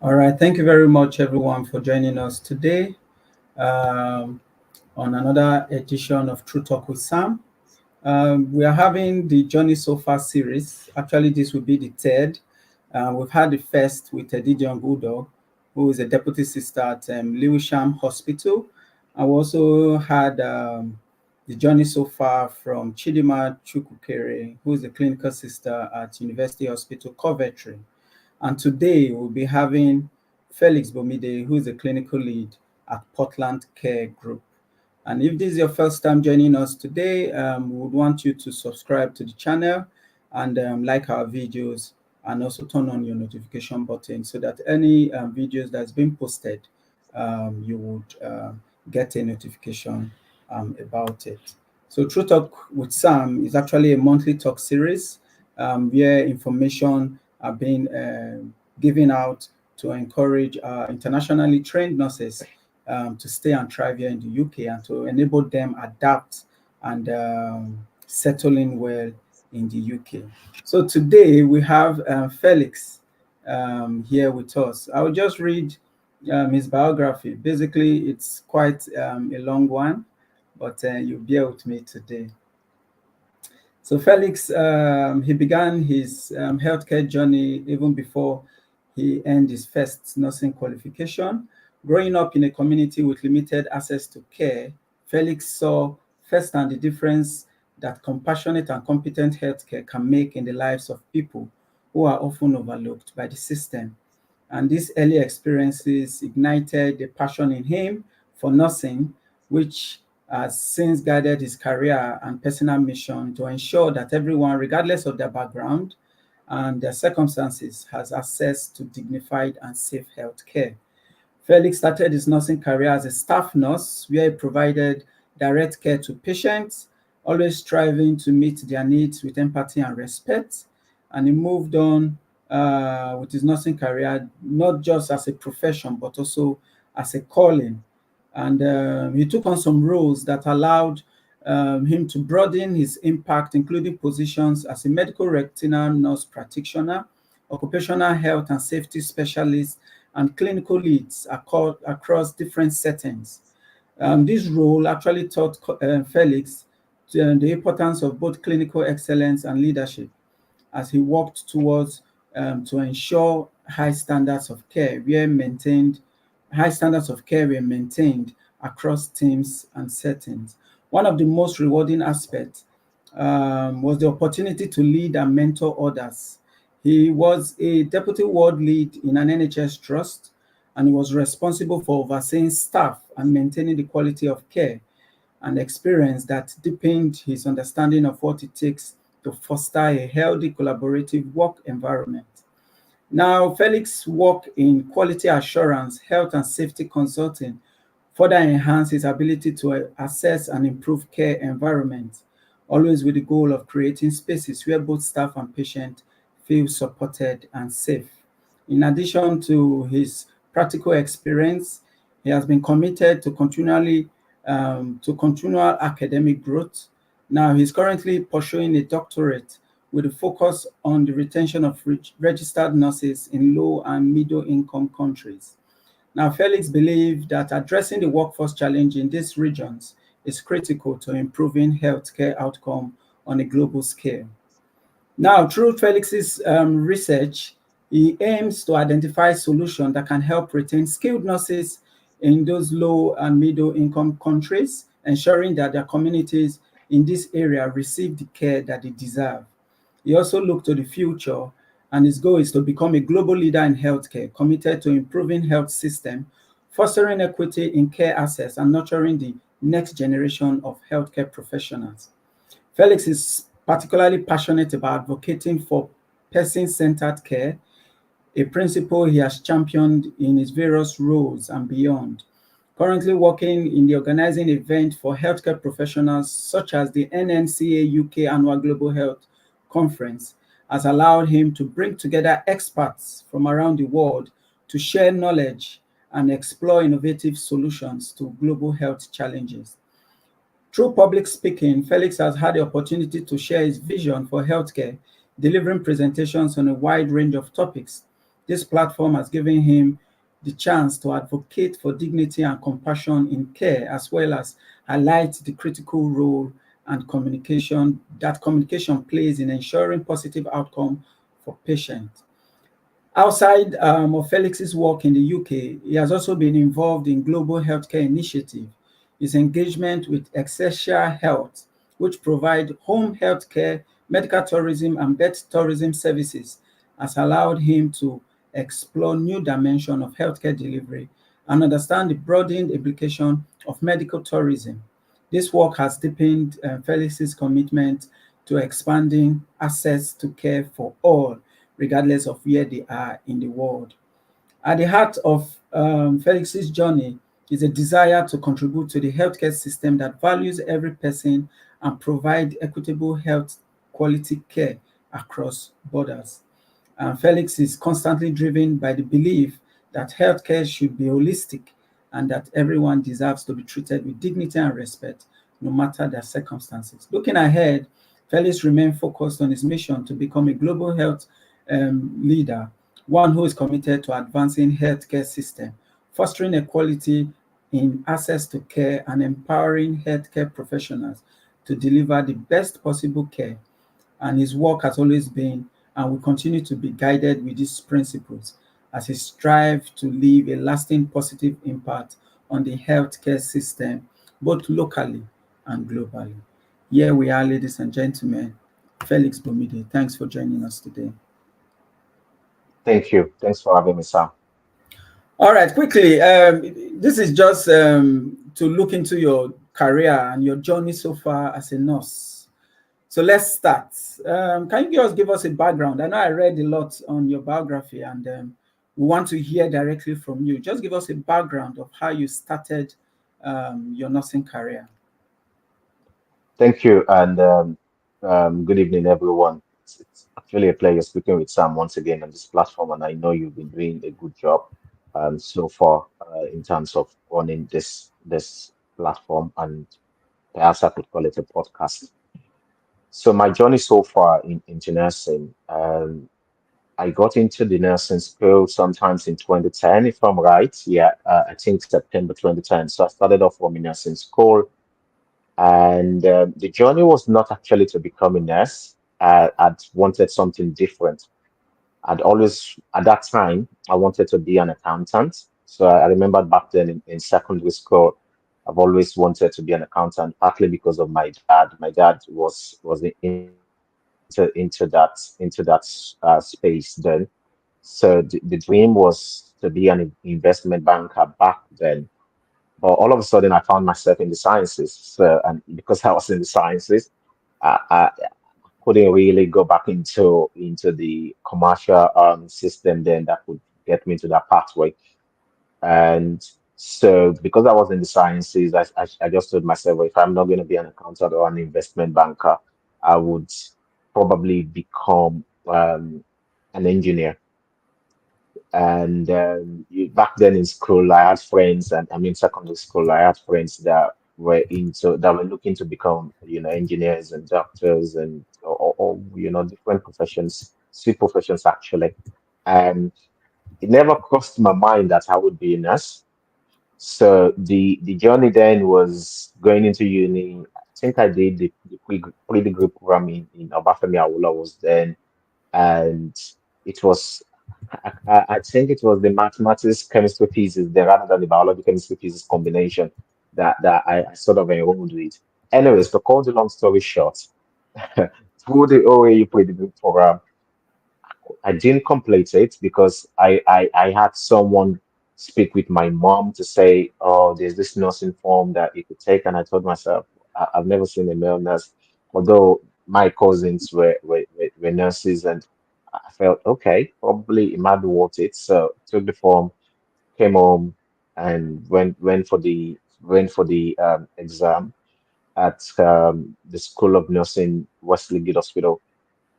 All right, thank you very much, everyone, for joining us today um, on another edition of True Talk with Sam. We are having the Journey So Far series. Actually, this will be the third. We've had the first with Edidion Bulldog, who is a deputy sister at Lewisham Hospital. And we also had the Journey So Far from Chidima Chukwukere, who is a clinical sister at University Hospital Coventry. And today we'll be having Felix Bomide, who is a clinical lead at Portland Care Group. And if this is your first time joining us today, we would want you to subscribe to the channel and like our videos, and also turn on your notification button so that any videos that's been posted, you would get a notification about it. So True Talk with Sam is actually a monthly talk series where information are being given out to encourage internationally trained nurses to stay and thrive here in the UK and to enable them adapt and settle in well in the UK. So today we have Felix here with us. I will just read his biography. Basically, it's quite a long one, but you'll bear with me today. So Felix, he began his healthcare journey even before he earned his first nursing qualification. Growing up in a community with limited access to care, Felix saw firsthand the difference that compassionate and competent healthcare can make in the lives of people who are often overlooked by the system. And these early experiences ignited a passion in him for nursing, which has since guided his career and personal mission to ensure that everyone, regardless of their background and their circumstances, has access to dignified and safe health care. Felix started his nursing career as a staff nurse, where he provided direct care to patients, always striving to meet their needs with empathy and respect. And he moved on with his nursing career, not just as a profession, but also as a calling. And he took on some roles that allowed him to broaden his impact, including positions as a medical retinal nurse practitioner, occupational health and safety specialist, and clinical leads across different settings. This role actually taught Felix the importance of both clinical excellence and leadership as he worked towards to ensure high standards of care were maintained across teams and settings. One of the most rewarding aspects was the opportunity to lead and mentor others. He was a deputy ward lead in an NHS trust, and he was responsible for overseeing staff and maintaining the quality of care, an experience that deepened his understanding of what it takes to foster a healthy collaborative work environment. Now, Felix work in quality assurance, health and safety consulting further enhance his ability to assess and improve care environments, always with the goal of creating spaces where both staff and patient feel supported and safe. In addition to his practical experience, he has been committed to continual academic growth. Now, he's currently pursuing a doctorate with a focus on the retention of registered nurses in low and middle income countries. Now, Felix believes that addressing the workforce challenge in these regions is critical to improving healthcare outcome on a global scale. Now, through Felix's research, he aims to identify solutions that can help retain skilled nurses in those low and middle income countries, ensuring that their communities in this area receive the care that they deserve. He also looked to the future, and his goal is to become a global leader in healthcare, committed to improving health system, fostering equity in care access, and nurturing the next generation of healthcare professionals. Felix is particularly passionate about advocating for person-centered care, a principle he has championed in his various roles and beyond. Currently working in the organizing event for healthcare professionals such as the NNCA UK Annual Global Health Conference has allowed him to bring together experts from around the world to share knowledge and explore innovative solutions to global health challenges. Through public speaking, Felix has had the opportunity to share his vision for healthcare, delivering presentations on a wide range of topics, This platform has given him the chance to advocate for dignity and compassion in care, as well as highlight the critical role and communication plays in ensuring positive outcome for patients. Outside of Felix's work in the UK, he has also been involved in global healthcare initiative. His engagement with Essential Health, which provide home healthcare, medical tourism, and vet tourism services, has allowed him to explore new dimensions of healthcare delivery and understand the broadened implication of medical tourism. This work has deepened Felix's commitment to expanding access to care for all, regardless of where they are in the world. At the heart of Felix's journey is a desire to contribute to the healthcare system that values every person and provide equitable health quality care across borders. Felix is constantly driven by the belief that healthcare should be holistic and that everyone deserves to be treated with dignity and respect, no matter their circumstances. Looking ahead, Felix remains focused on his mission to become a global health leader, one who is committed to advancing healthcare system, fostering equality in access to care, and empowering healthcare professionals to deliver the best possible care. And his work has always been and will continue to be guided with these principles as he strives to leave a lasting positive impact on the healthcare system, both locally and globally. Here we are, ladies and gentlemen. Felix Bomide, thanks for joining us today. Thank you. Thanks for having me, Sam. All right, quickly, this is just to look into your career and your journey so far as a nurse. So let's start. Can you just give us a background? I know I read a lot on your biography, and we want to hear directly from you. Just give us a background of how you started your nursing career. Thank you, and good evening, everyone. It's actually a pleasure speaking with Sam once again on this platform, and I know you've been doing a good job so far in terms of running this platform, and perhaps I could call it a podcast. So my journey so far into nursing, I got into the nursing school sometimes in 2010, if I'm right. Yeah, I think September 2010. So I started off from a nursing school, and the journey was not actually to become a nurse. I'd wanted something different. I'd always, at that time, I wanted to be an accountant. So I remember back then in secondary school, I've always wanted to be an accountant, partly because of my dad. My dad was into that space then. So the dream was to be an investment banker back then. But all of a sudden, I found myself in the sciences. So, and because I was in the sciences, I couldn't really go back into the commercial system then that would get me to that pathway. And so, because I was in the sciences, I just told myself, well, if I'm not going to be an accountant or an investment banker, I would probably become an engineer. And back then in school, I had friends, and I mean secondary school, I had friends that were looking to become, engineers and doctors and or different professions, sweet professions actually. And it never crossed my mind that I would be a nurse. So the journey then was going into uni. I think I did the pre-degree program in Obafemi Awolowo was then, and it was I think it was the mathematics chemistry pieces there rather than the biology chemistry pieces combination that I sort of enrolled with. Anyways, to cut the long story short, through the OAU pre-degree program, I didn't complete it because I had someone speak with my mom to say, oh, there's this nursing form that you could take. And I told myself, I've never seen a male nurse, although my cousins were nurses. And I felt, okay, probably it might be worth it. So took the form, came home, and went for the exam at the School of Nursing, Wesley Guild Hospital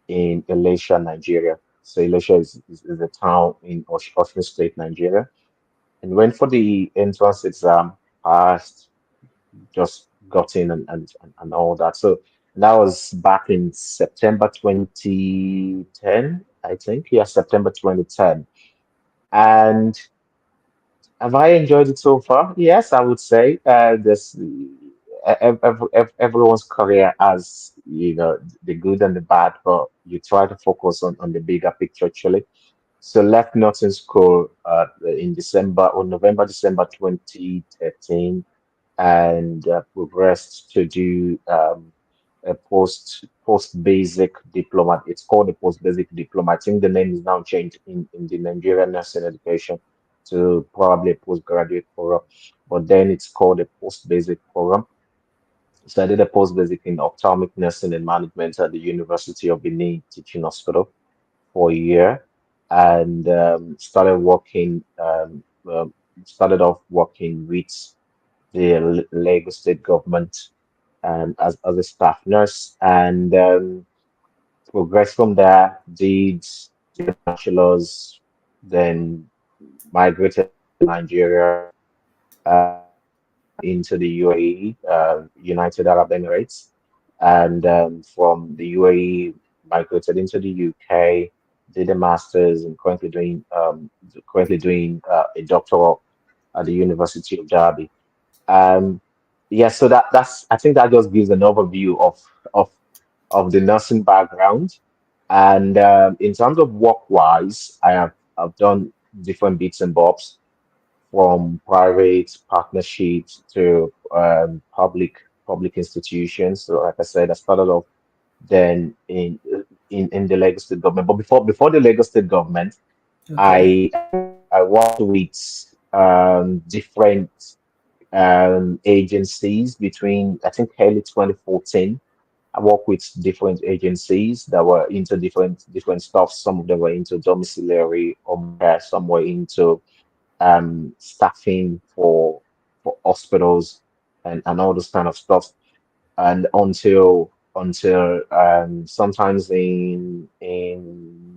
in Elisha, Nigeria. So Elisha is a town in Osun State, Nigeria. And went for the entrance exam, passed, just got in and all that. So that was back in September 2010, I think. Yeah, September 2010. And have I enjoyed it so far? Yes, I would say. Everyone's career has, the good and the bad, but you try to focus on the bigger picture actually. So left nursing school in December or November, December 2013, and progressed to do a post basic diploma. It's called a post basic diploma. I think the name is now changed in the Nigerian nursing education to probably a postgraduate program, but then it's called a post basic program. So I did a post basic in ophthalmic nursing and management at the University of Benin Teaching Hospital for a year, and started off working with the Lagos State government as a staff nurse, and progressed from there. Did a bachelor's, then migrated to Nigeria, into the UAE, United Arab Emirates, and from the UAE migrated into the UK. Did a master's and currently doing a doctoral at the University of Derby. Um, yeah, so that's I think that just gives an overview of of the nursing background. And in terms of work wise, I've done different bits and bobs from private partnerships to public institutions. So, like I said, I started off then in the Lagos State government. But before the Lagos State government, Okay. I worked with different agencies between I think early 2014. I work with different agencies that were into different stuff. Some of them were into domiciliary or care, some were into staffing for hospitals and all this kind of stuff. And until sometimes in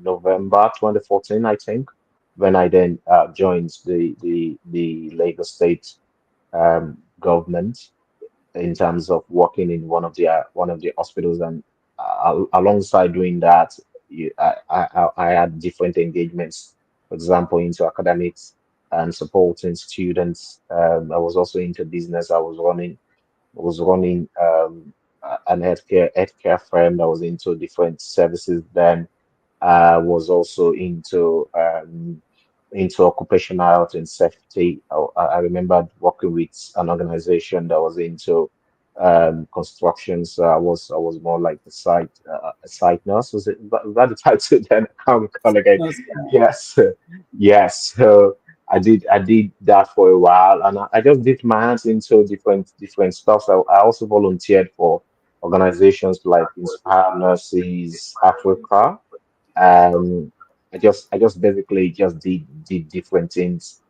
November 2014, I think, when I then joined the Lagos State government in terms of working in one of the hospitals, and alongside doing that, I had different engagements. For example, into academics and supporting students. I was also into business. I was running an healthcare firm that was into different services. Then was also into occupational health and safety. I remember working with an organization that was into construction. So I was more like a site nurse. Was that the title then? I can't recall again. No, sir. Yes, yes. So I did that for a while, and I just did my hands into different stuff. So I also volunteered for organizations like Inspire Nurses Africa. um, I just basically just did different things,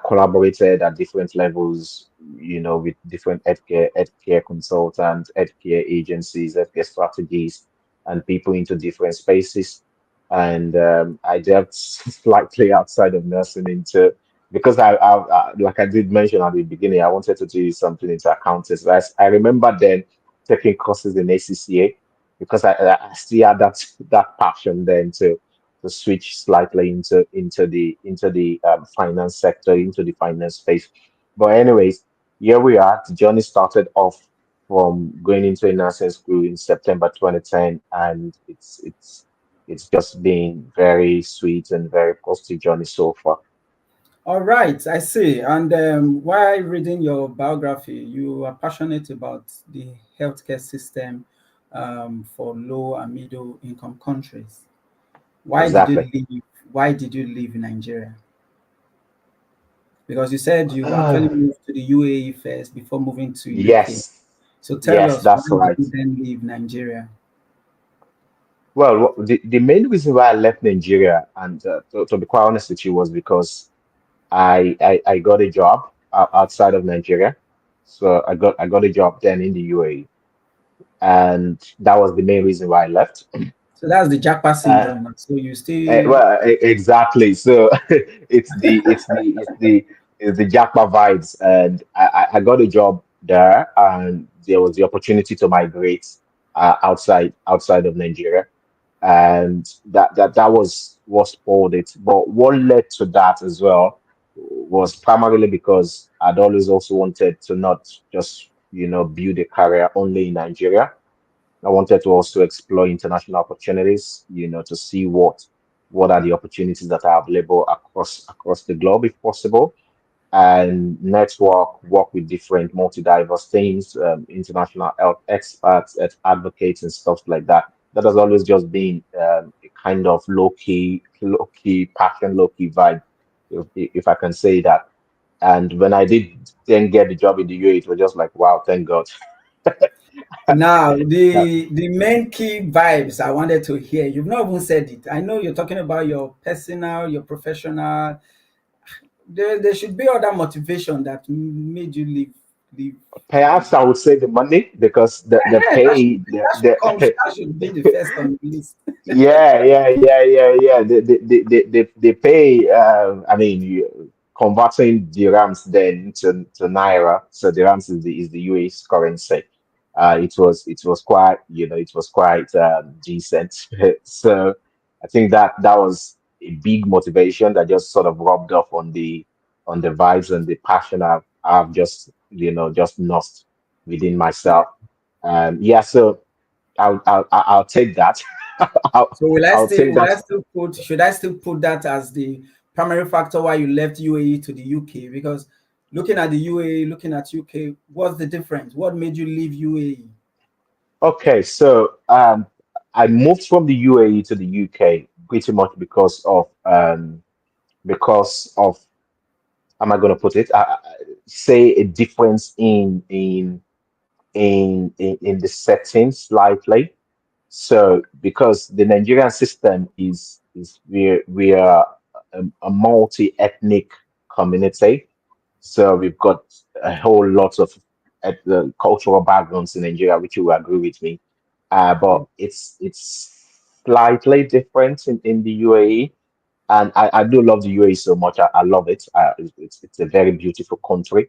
collaborated at different levels, with different healthcare consultants, healthcare agencies, healthcare strategies, and people into different spaces. And I delved slightly outside of nursing into because like I did mention at the beginning, I wanted to do something into accounting. So I remember then taking courses in ACCA because I still had that passion then to switch slightly into the finance sector, into the finance space. But anyways, here we are. The journey started off from going into a nursing school in September 2010, and it's just been very sweet and very positive journey so far. All right, I see. And while reading your biography, you are passionate about the healthcare system for low and middle income countries. Why did you Exactly. leave? Why did you leave Nigeria? Because you said you actually moved to the UAE first before moving to UK. Yes, So tell yes, us, why that's did right. you then leave Nigeria? Well, the main reason why I left Nigeria, and to be quite honest with you, was because I got a job outside of Nigeria. So I got a job then in the UAE, and that was the main reason why I left. So that's the Japa Uh, syndrome. So you still exactly. So it's the Jackpot vibes, and I got a job there, and there was the opportunity to migrate outside of Nigeria. and that was spoiled it. But what led to that as well was primarily because I'd always also wanted to not just build a career only in Nigeria. I wanted to also explore international opportunities, to see what are the opportunities that are available across the globe if possible, and network, work with different multi-diverse teams, international health experts, advocates, and stuff like that. That has always just been a kind of low key passion, low key vibe, if I can say that. And when I did then get the job in the UAE, it was just like, wow, thank God. Now, That the main key vibes I wanted to hear, you've not even said it. I know you're talking about your personal, your professional. There should be other motivation that made you leave. perhaps I would say the money because the pay, That should be the first on the list. yeah, yeah, yeah, yeah, yeah. They pay. I mean, converting dirhams then to naira. So dirhams is the UAE's currency. It was quite it was quite decent. So I think that was a big motivation that just sort of rubbed off on the vibes and the passion I've just just lost within myself. Yeah, so I'll take that. I'll, So I'll take that. should I still put that as the primary factor why you left UAE to the UK? Because looking at the UAE, looking at UK, what's the difference? What made you leave UAE? Okay, so I moved from the UAE to the UK pretty much because of how am I going to put it? Say a difference in the settings slightly. So because the Nigerian system is we are a multi-ethnic community, so we've got a whole lot of cultural backgrounds in Nigeria, which you will agree with me. But it's slightly different in the UAE, and I do love the UAE so much. I love it. It's a very beautiful country,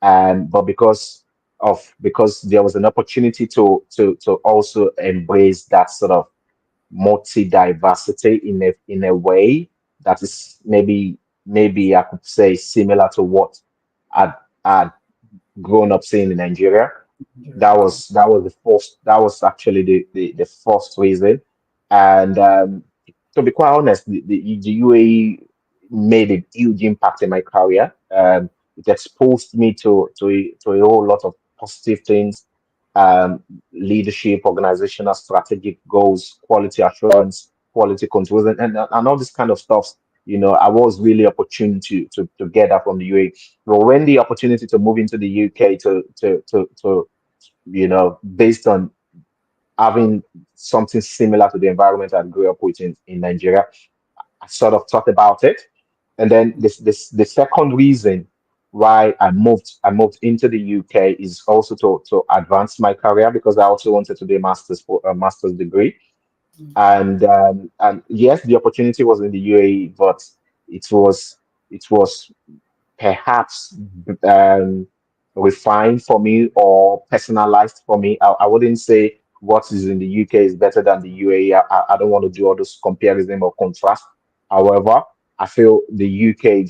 and but because there was an opportunity to also embrace that sort of multi-diversity in a way that is maybe I could say similar to what I'd grown up seeing in Nigeria. That Okay. was that was the first. That was actually the first reason. And to be quite honest, the UAE made a huge impact in my career. It exposed me to a whole lot of positive things, leadership, organizational, strategic goals, quality assurance, quality controls, and all this kind of stuff. I was really opportune to get that from the UAE. But when the opportunity to move into the UK to based on having something similar to the environment I grew up with in Nigeria, I sort of thought about it. And then this the second reason why I moved into the UK is also to advance my career because I also wanted to do a master's degree. And yes, the opportunity was in the UAE, but it was perhaps um, refined for me or personalized for me. I wouldn't say what is in the UK is better than the UAE. I don't want to do all those comparison or contrast. However, I feel the UK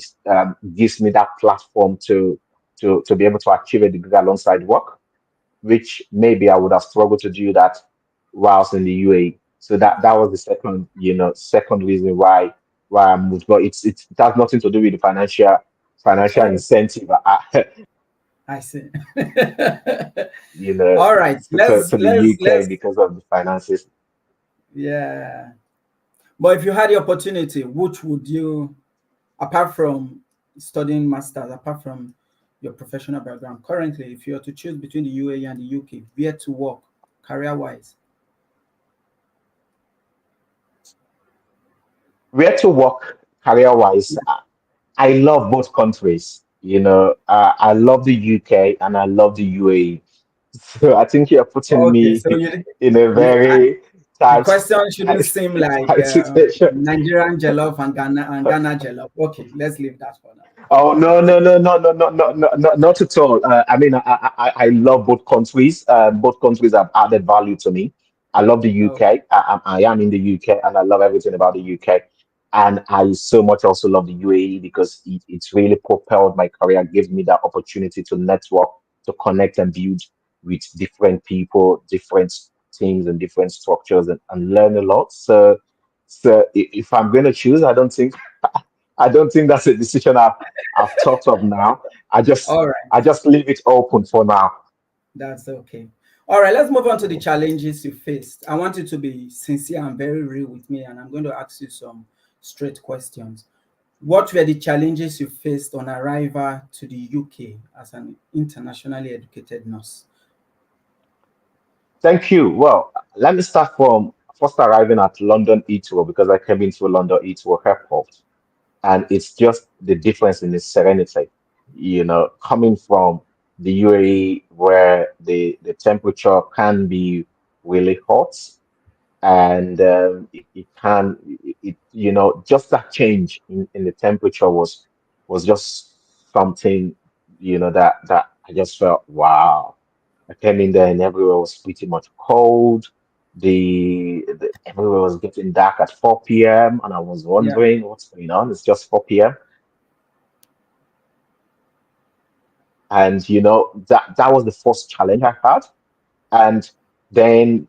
gives me that platform to be able to achieve a degree alongside work, which maybe I would have struggled to do that whilst in the UAE. So that was the second reason why I moved. But it has nothing to do with the financial Oh, incentive. I see. You know, All right. to the UK because of the finances. Yeah. But if you had the opportunity, which would you, apart from studying masters, apart from your professional background, currently, if you were to choose between the UAE and the UK, where to work career wise? Where to work career wise, I love both countries. I love the UK and I love the UAE. So I think you're putting Okay, me so in a you very the tight, question shouldn't tight, seem like tight situation. Nigerian jollof and Ghana jollof. Okay, let's leave that for now. Oh no no no no no no no no no not at all. I mean I love both countries. Both countries have added value to me. I love the Oh, UK. I am in the UK and I love everything about the UK. And I so much also love the UAE because it's really propelled my career, gives me that opportunity to network, to connect and build with different people, different teams and different structures and learn a lot. If I'm going to choose, I don't think that's a decision I've thought of now. all right. I just leave it open for now. That's okay. All right, let's move on to the challenges you faced. I want you to be sincere and very real with me, and I'm going to ask you some straight questions. What were the challenges you faced on arrival to the UK as an internationally educated nurse? Thank you. Well, let me start from first arriving at London Heathrow because I came into London Heathrow Airport, and it's just the difference in the serenity. Coming from the UAE where the temperature can be really hot, and it can just that change in the temperature was just something that I just felt wow. I came in there and everywhere was pretty much cold. The everywhere was getting dark at 4 p.m. and I was Yeah, wondering what's going on. It's just 4 p.m. And that was the first challenge I had. And then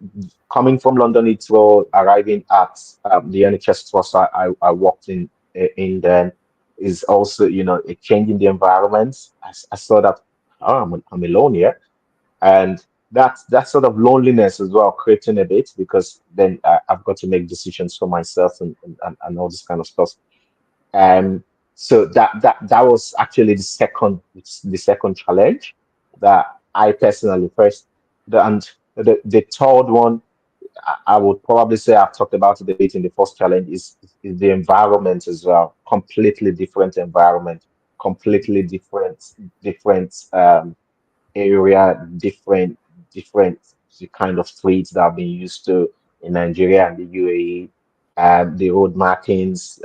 coming from London Heathrow, arriving at the NHS trust I worked in then is also a change in the environment. I saw that I'm alone here, and that sort of loneliness as well creating a bit because then I've got to make decisions for myself and all this kind of stuff. Um, so that was actually the second challenge that I personally first and the third one I would probably say I've talked about it a bit in the first challenge is the environment as well. Completely different environment, completely different area, different the kind of streets that have been used to in Nigeria and the UAE, the road markings,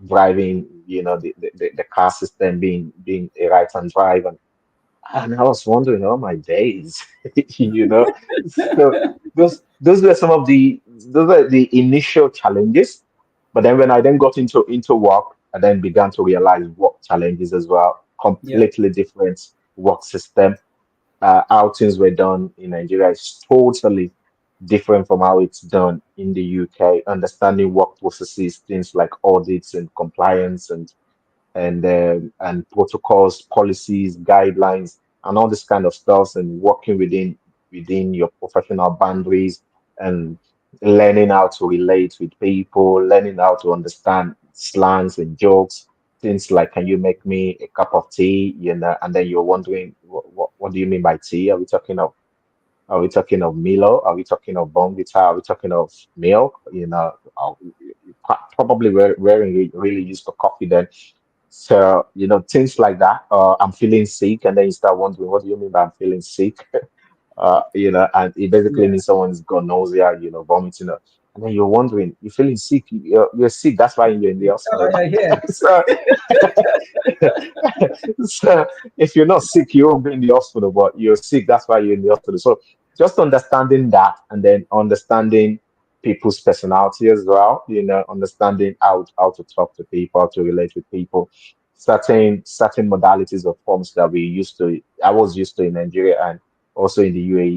driving, the car system being a right hand drive, and I was wondering, oh my days, you know. So those were some of those were the initial challenges. But then when I then got into work, I then began to realize work challenges as well. yeah, Completely different work system. How things were done in Nigeria is totally different from how it's done in the UK. Understanding work processes, things like audits and compliance and protocols, policies, guidelines, and all this kind of stuff, and working within your professional boundaries and learning how to relate with people, learning how to understand slangs and jokes, things like "Can you make me a cup of tea?" And then you're wondering, what do you mean by tea? Are we talking of Milo? Are we talking of Bonvita? Are we talking of milk? Probably we're really used to coffee then. So, things like that. I'm feeling sick, and then you start wondering, what do you mean by I'm feeling sick? And it basically yeah. means someone's got nausea, vomiting. And then you're wondering, you're feeling sick, you're sick, that's why you're in the Oh, hospital. yeah, yeah, so, so if you're not sick, you won't be in the hospital, but you're sick, that's why you're in the hospital. So just understanding that and then understanding people's personality as well, understanding how to talk to people, how to relate with people, certain modalities or forms that I was used to in Nigeria and also in the UAE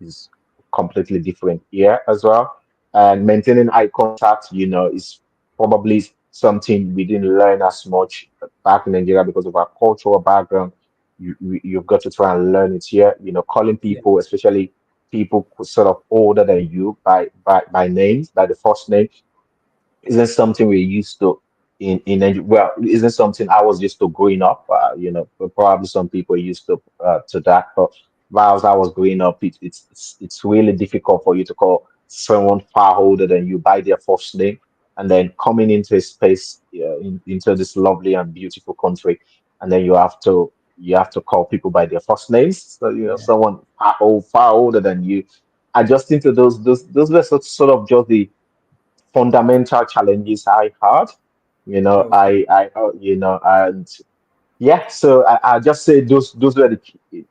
is completely different here as well. And maintaining eye contact, is probably something we didn't learn as much back in Nigeria because of our cultural background. You've got to try and learn it here. Calling yeah, people, especially people sort of older than you by names, by the first name, isn't something we're used to well, isn't something I was used to growing up. But probably some people are used to that. But while I was growing up, it's really difficult for you to call someone far older than you by their first name, and then coming into a space, into this lovely and beautiful country, and then you have to call people by their first names. So yeah. someone far older than you, adjusting to those were sort of just the fundamental challenges I had. Okay, And yeah, so I just say those were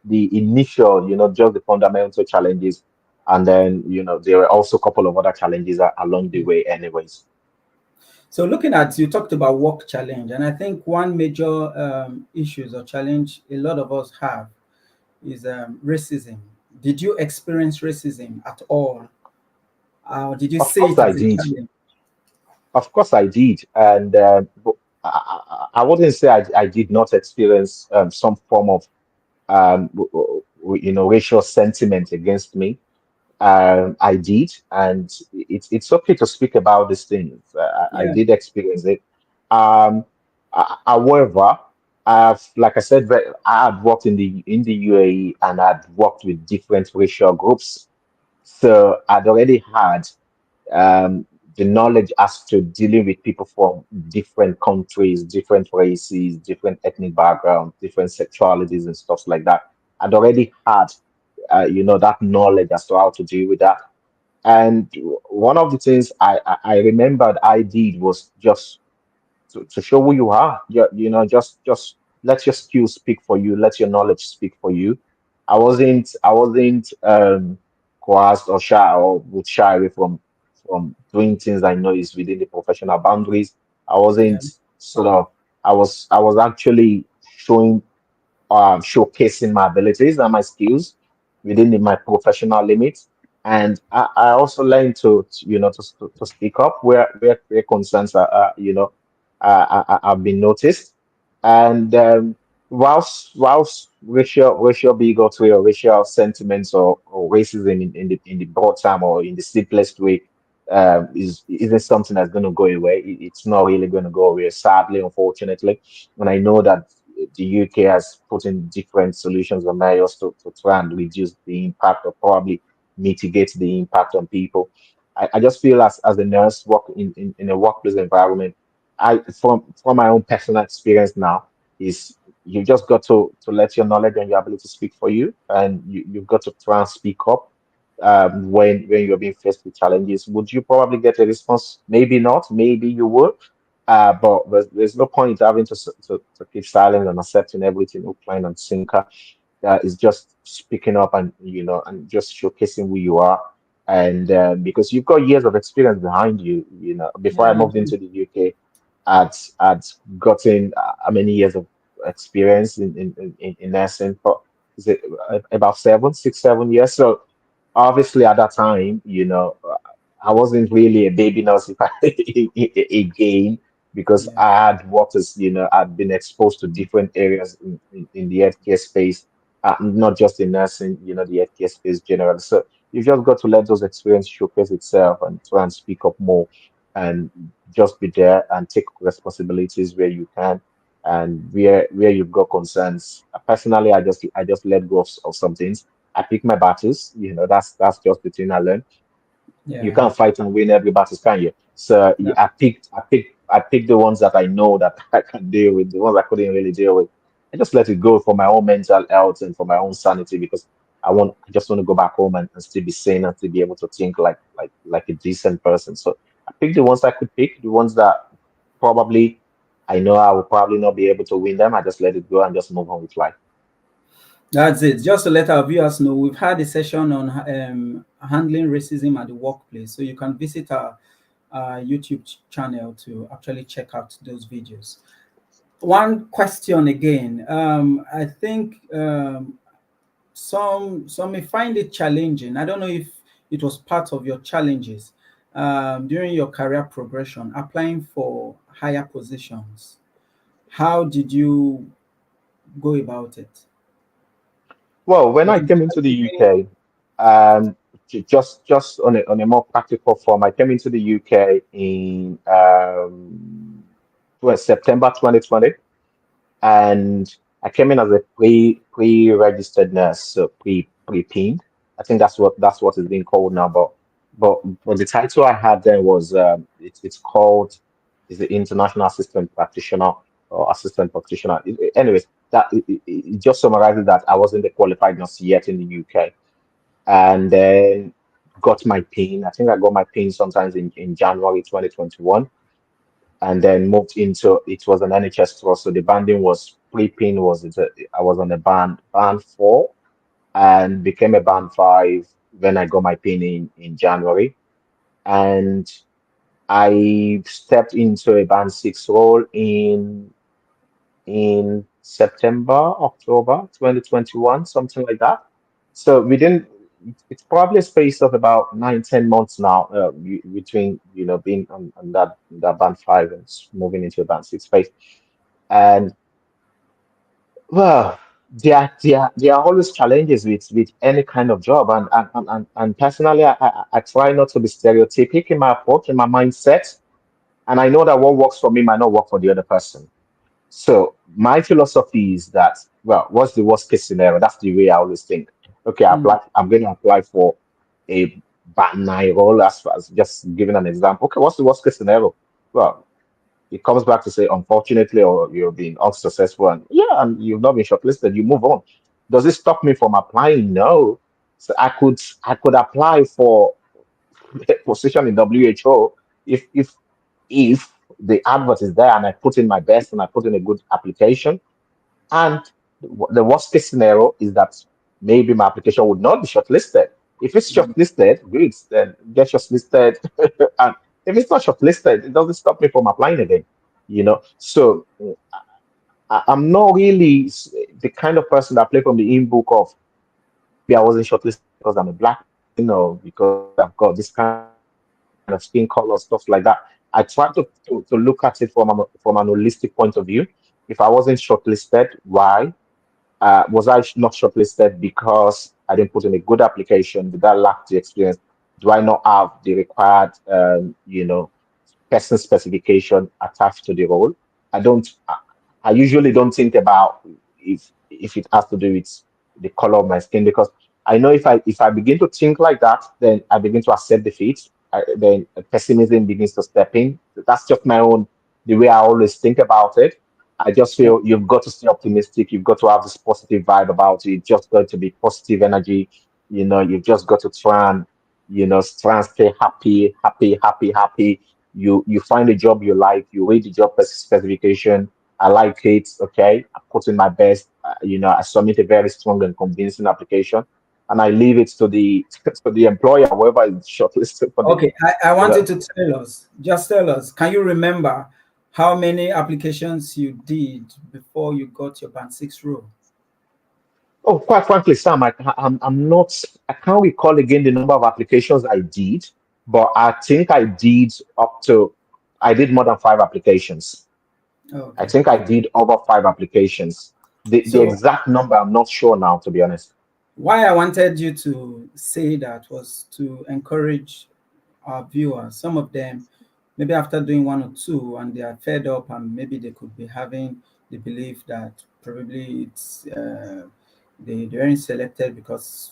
the initial, just the fundamental challenges And then, there were also a couple of other challenges along the Yeah. way, anyways. So looking at, you talked about work challenge, and I think one major issues or challenge a lot of us have is racism. Did you experience racism at all? Or did you Of see course, it I as a did. challenge? Of course, I did. And but I wouldn't say I did not experience some form of racial sentiment against me. I did, and it's okay to speak about these things. I Yeah. did experience it. However, like I said, I had worked in the UAE, and I'd worked with different racial groups, so I'd already had the knowledge as to dealing with people from different countries, different races, different ethnic backgrounds, different sexualities, and stuff like that. I'd already had, that knowledge as to how to deal with that. And one of the things I remembered I did was just to show who you are. Just let your skills speak for you. Let your knowledge speak for you. I wasn't coerced or shy or would shy away from doing things I know is within the professional boundaries. I Yeah. wasn't sort of. I was actually showcasing my abilities and my skills within my professional limits. And I also learned to speak up where concerns have been noticed. And whilst racial bigotry or racial sentiments or racism in the broad term or in the simplest way isn't something that's going to go away. It's not really going to go away, sadly, unfortunately. And I know that the UK has put in different solutions or measures to try and reduce the impact or probably mitigate the impact on people. I just feel as a nurse work in a workplace environment, from my own personal experience now, is you just got to let your knowledge and your ability speak for you, and you've got to try and speak up when you're being faced with challenges. Would you probably get a response? Maybe not. Maybe you would. But there's no point having to keep silent and accepting everything hook, line, and sinker. It's just speaking up and just showcasing who you are. And because you've got years of experience behind you, before I Yeah. moved into the UK, I'd gotten how many years of experience in nursing? For is it about 7, 6, 7 years? So obviously at that time, I wasn't really a baby nurse if again, because Yeah. I had worked as, I'd been exposed to different areas in the healthcare space, not just in nursing, the healthcare space generally. So you just got to let those experiences showcase itself and try and speak up more and just be there and take responsibilities where you can and where you've got concerns. Personally, I just let go of some things. I pick my battles. That's just the thing I learned. You Yeah. can't fight and win every battle, can you? So No. I picked the ones that I know that I can deal with, the ones I couldn't really deal with. I just let it go for my own mental health and for my own sanity because I just want to go back home and still be sane and still be able to think like a decent person. So I picked the ones I could pick, the ones that probably I know I will probably not be able to win them. I just let it go and just move on with life. That's it. Just to let our viewers know, we've had a session on handling racism at the workplace. So you can visit our YouTube channel to actually check out those videos. One question again. I think some may find it challenging. I don't know if it was part of your challenges during your career progression, applying for higher positions. How did you go about it? Well, when Was I it came at into the the beginning? UK, just on a more practical form, I came into the UK in September 2020, and I came in as a pre-registered nurse, so pre-PIN. I think that's what it's being called now. But the title I had then was it's called is the International Assistant Practitioner or Assistant Practitioner. Anyways, it just summarizes that I wasn't a qualified nurse yet in the UK, and then got my PIN. I think I got my PIN sometimes in January 2021 and then moved into it was an NHS trust. So the banding was pre-pin was I was on a band 4 and became a band 5 when I got my pin in January, and I stepped into a band six role in September, October 2021, something like that. So it's probably a space of about 9, 10 months now, between being on that band five and moving into a band six space. And well, there are always challenges with any kind of job, and personally, I try not to be stereotypic in my approach, in my mindset, and I know that what works for me might not work for the other person. So my philosophy is that, well, what's the worst case scenario? That's the way I always think. Okay, Mm. I'm going to apply for a band nine role, as far as just giving an example. Okay, what's the worst case scenario? Well, it comes back to say, unfortunately, or you're being unsuccessful, and yeah, and you've not been shortlisted, you move on. Does it stop me from applying? No. So I could apply for a position in WHO if the advert is there and I put in my best and I put in a good application. And the worst case scenario is that maybe my application would not be shortlisted. If it's Mm. shortlisted, great, then get shortlisted. And if it's not shortlisted, it doesn't stop me from applying again. So I'm not really the kind of person that play from the in book of maybe I wasn't shortlisted because I'm a black person or because I've got this kind of skin color, stuff like that. I try to look at it from an holistic point of view. If I wasn't shortlisted, why? Was I not shortlisted because I didn't put in a good application? Did I lack the experience? Do I not have the required, person specification attached to the role? I don't. I usually don't think about if it has to do with the color of my skin, because I know if I begin to think like that, then I begin to accept defeat. Then pessimism begins to step in. That's just my own the way I always think about it. I just Yeah. feel you've got to stay optimistic. You've got to have this positive vibe about it. It's just got to be positive energy. You've just got to try and stay happy, happy, happy, happy. You find a job you like. You read the job specification. I like it. Okay, I put in my best. I submit a very strong and convincing application, and I leave it to the to the employer, whoever is shortlisted for the. Okay, I You wanted know. to tell us, can you remember how many applications you did before you got your band six role? Oh, quite frankly, Sam, I'm not. I can't recall again the number of applications I did, but I think I did up to. I did more than five applications. I Okay. think I did over five applications. The So exact number, I'm not sure now, to be honest. why I wanted you to say that was to encourage our viewers. Some of them, maybe after doing one or two, and they are fed up, and maybe they could be having the belief that probably they weren't selected because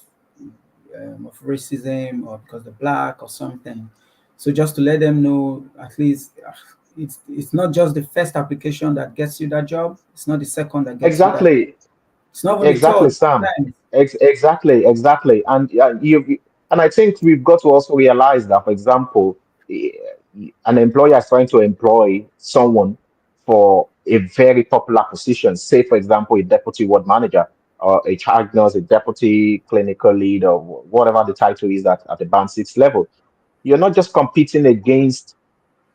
of racism or because they're black or something. So just to let them know, at least it's not just the first application that gets you that job. It's not the second that gets you that. Exactly, It's not even the exactly, third. Sam. Sometimes. Exactly. And and I think we've got to also realize that, for example, eh, an employer is trying to employ someone for a very popular position. Say, for example, a deputy ward manager or a charge nurse, a deputy clinical lead, or whatever the title is at the band six level. You're not just competing against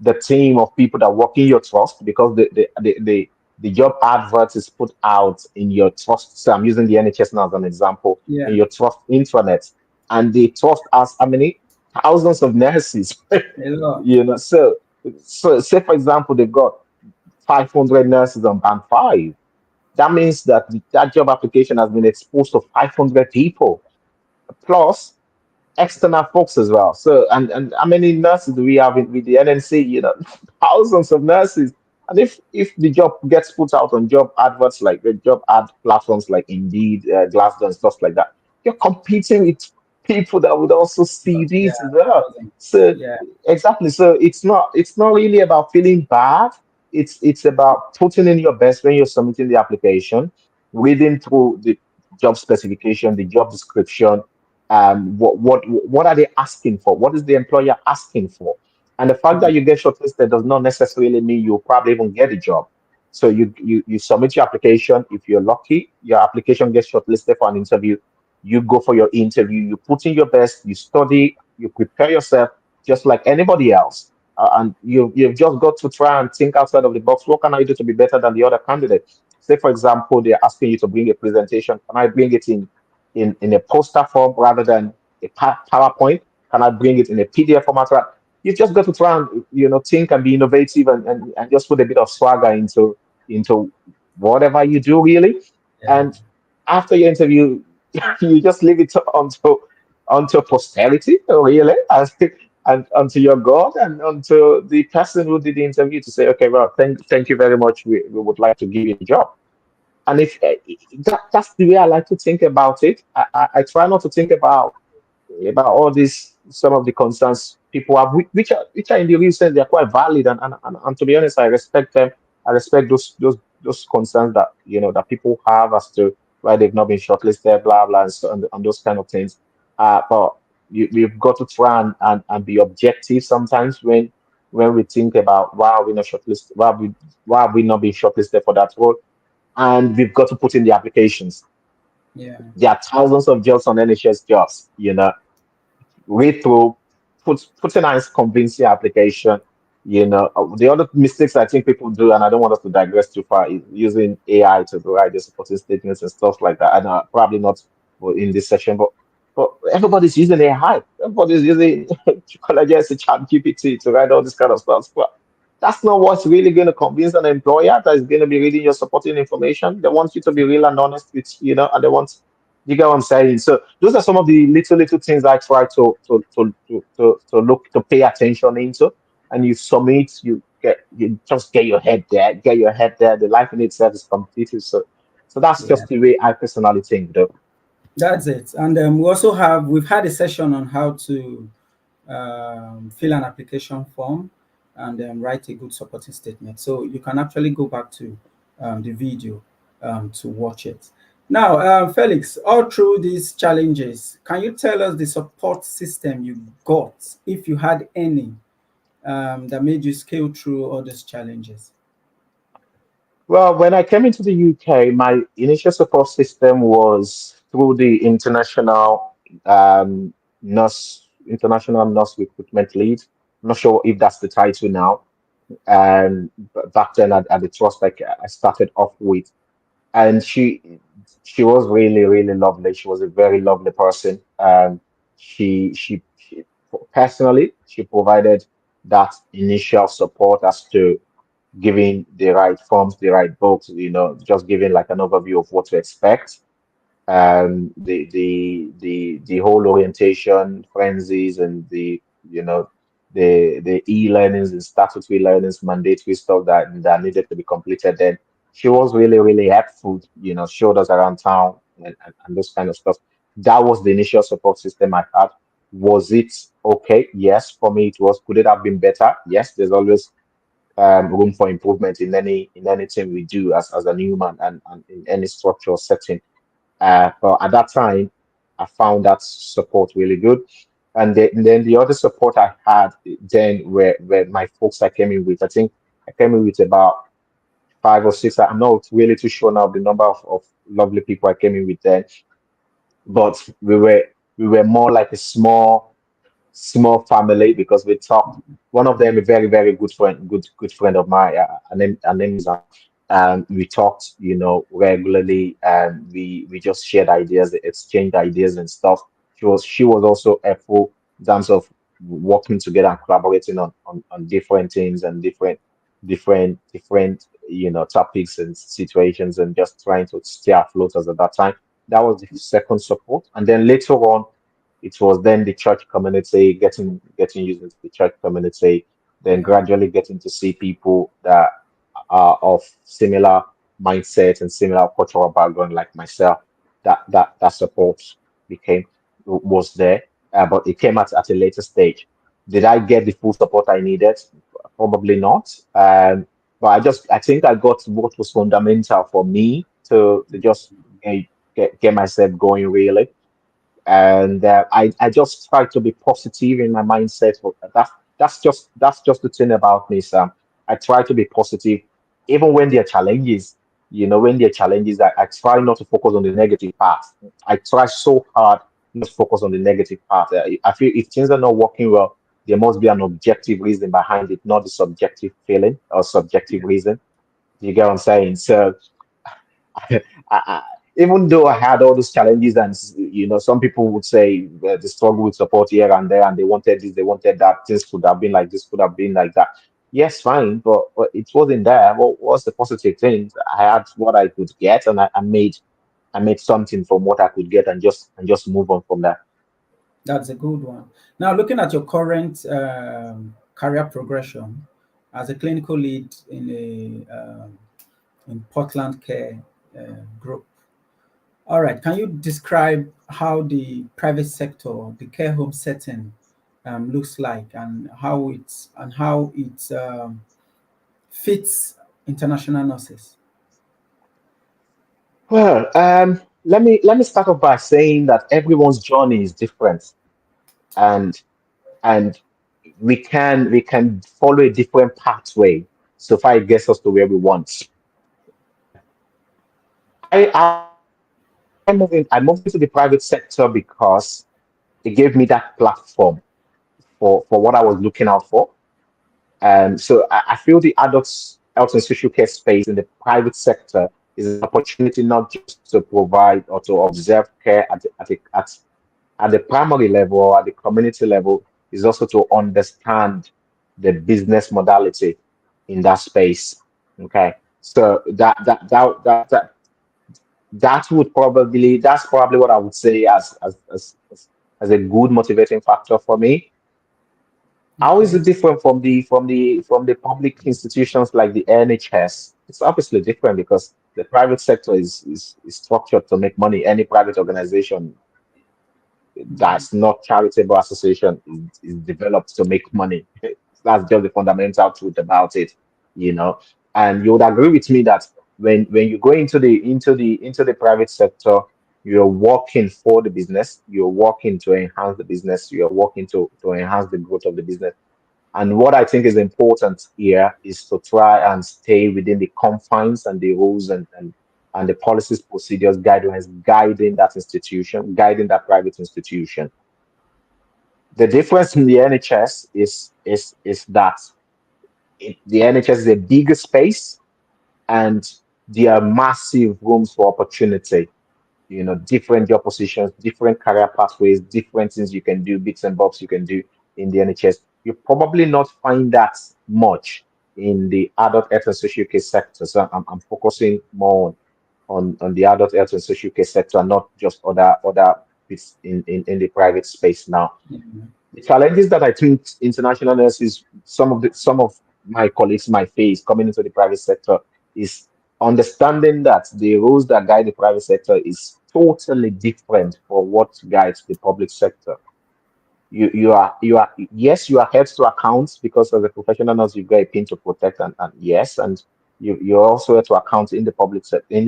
the team of people that work in your trust, because the job advert is put out in your trust. So I'm using the NHS now as an example, in Yeah, your trust intranet, and the trust has how many thousands of nurses. a lot. So say for example they've got 500 nurses on band five. That means that that job application has been exposed to 500 people. Plus external folks as well. So, and how many nurses do we have with the NNC? Thousands of nurses. And if the job gets put out on job adverts, like the job ad platforms like Indeed, Glassdoor, and stuff like that, you're competing with people that would also see Yeah, this as well. thousands. So Yeah. exactly. So it's not really about feeling bad. It's about putting in your best when you're submitting the application, reading through the job specification, the job description, what are they asking for? What is the employer asking for? And the fact that you get shortlisted does not necessarily mean you'll probably even get a job. So you submit your application. If you're lucky, your application gets shortlisted for an interview. You go for your interview, you put in your best, you study, you prepare yourself just like anybody else. And you've just got to try and think outside of the box. What can I do to be better than the other candidate? Say, for example, they're asking you to bring a presentation. Can I bring it in a poster form rather than a PowerPoint? Can I bring it in a PDF format? You just got to try and think and be innovative and just put a bit of swagger into whatever you do really. Yeah. And after your interview, you just leave it onto posterity, really, and onto your God and onto the person who did the interview to say, okay, well, thank you very much. We would like to give you the job. And if that's the way I like to think about it. I try not to think about all these some of the concerns people have, which are in the real sense they're quite valid, and to be honest, I respect them. I respect those concerns that that people have as to why they've not been shortlisted, blah blah, and those kind of things. But we've got to try and be objective sometimes when we think about why are we not shortlisted, why have we not been shortlisted for that role, and we've got to put in the applications. Yeah. There are thousands of jobs on NHS jobs, read through, put a nice convincing application. The other mistakes I think people do, and I don't want us to digress too far, is using AI to write the supporting statements and stuff like that. I know probably not in this session, but everybody's using AI. Everybody's using just chat GPT to write all this kind of stuff. But that's not what's really going to convince an employer that is going to be reading your supporting information. They want you to be real and honest with, and they want you get what I'm saying? So those are some of the little things I try to look to pay attention into. And you submit, you just get your head there. The life in itself is completed. So that's Yeah. just the way I personally think, though. That's it. And we've had a session on how to fill an application form and write a good supporting statement. So you can actually go back to the video to watch it. Now, Felix, all through these challenges, can you tell us the support system you got, if you had any, that made you scale through all these challenges? Well, when I came into the UK, my initial support system was through the international nurse recruitment lead. I'm not sure if that's the title now. And back then at the trust I started off with, and she was really really lovely. She was a very lovely person. She personally she provided that initial support as to giving the right forms, the right books, just giving like an overview of what to expect, the whole orientation frenzies and the e-learnings and statutory learnings, mandatory stuff that needed to be completed. Then she was really really helpful. Showed us around town and those kind of stuff. That was the initial support system I had. Was it okay? Yes, for me it was. Could it have been better? Yes, there's always room for improvement in anything we do as a human and in any structural setting. But at that time, I found that support really good. And then the other support I had then were my folks I came in with. I think I came in with about five or six. I'm not really too sure now the number of lovely people I came in with then, but we were more like a small family because we talked. One of them, a very very good friend of mine. Her name is. We talked, regularly, and we just shared ideas, exchanged ideas and stuff. She was also helpful in terms of working together and collaborating on different things and different topics and situations and just trying to stay afloat as at that time. That was the second support, and then later on it was then the church community, getting used into the church community, then Yeah. gradually getting to see people that are of similar mindset and similar cultural background like myself. That support became was there, but it came at a later stage. Did I get the full support I needed? Probably not. But I think I got what was fundamental for me to just get myself going really. And I just try to be positive in my mindset. That's just the thing about me, Sam. I try to be positive even when there are challenges. when there are challenges, I try not to focus on the negative part. I try so hard not to focus on the negative part. I feel if things are not working well, there must be an objective reason behind it, not a subjective feeling or subjective Yeah, reason. Do you get what I'm saying? So I, I, even though I had all those challenges, and some people would say the struggle with support here and there, and they wanted this, they wanted that, things could have been like this, could have been like that. Yes, fine, but it wasn't there. What was the positive thing? I had what I could get, and I made something from what I could get, and just move on from that. that's a good one. Now, looking at your current career progression as a clinical lead in Portland Care Group. All right, can you describe how the private sector, the care home setting, looks like, and how it fits international nurses? Well, let me start off by saying that everyone's journey is different, and and we can follow a different pathway so far it gets us to where we want. Um, I moved into the private sector because it gave me that platform for what I was looking out for. So I feel the adults health and social care space in the private sector is an opportunity not just to provide or to observe care at the primary level or at the community level, is also to understand the business modality in that space. Okay, so that's probably what I would say as a good motivating factor for me. How is Okay. it different from the public institutions like the NHS? It's obviously different because the private sector is structured to make money. Any private organization Mhm. that's not charitable association is developed to make money. That's just the fundamental truth about it, you know. And you would agree with me that when you go into the private sector, you're working for the business, you're working to enhance the business, you're working to enhance the growth of the business. And what I think is important here is to try and stay within the confines and the rules and the policies, procedures, guidelines guiding that institution, guiding that private institution. The difference in the NHS is that the NHS is a bigger space, and there are massive rooms for opportunity. Different job positions, different career pathways, different things you can do, bits and bobs you can do in the NHS. You probably not find that much in the adult health and social care sector. So I'm focusing more on the adult health and social care sector, and not just other bits in the private space now. Mhm. The challenges that I think international nurses, some of my colleagues might face coming into the private sector, is understanding that the rules that guide the private sector is totally different for what guides the public sector. You are yes, you are held to account because as a professional nurse you've got a pin to protect, and yes, and you're also held to account in the public sector in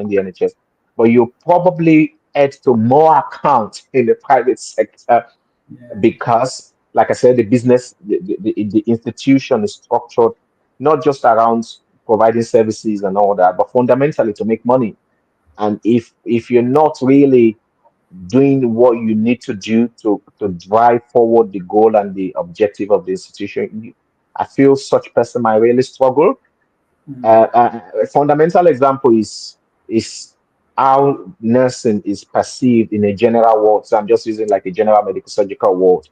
the NHS, but you probably held to more account in the private sector Yeah. because, like I said, the institution is structured not just around providing services and all that, but fundamentally to make money. And if you're not really doing what you need to do to drive forward the goal and the objective of the institution, I feel such person might really struggle. Mm. A fundamental example is how nursing is perceived in a general ward. So I'm just using like a general medical surgical ward,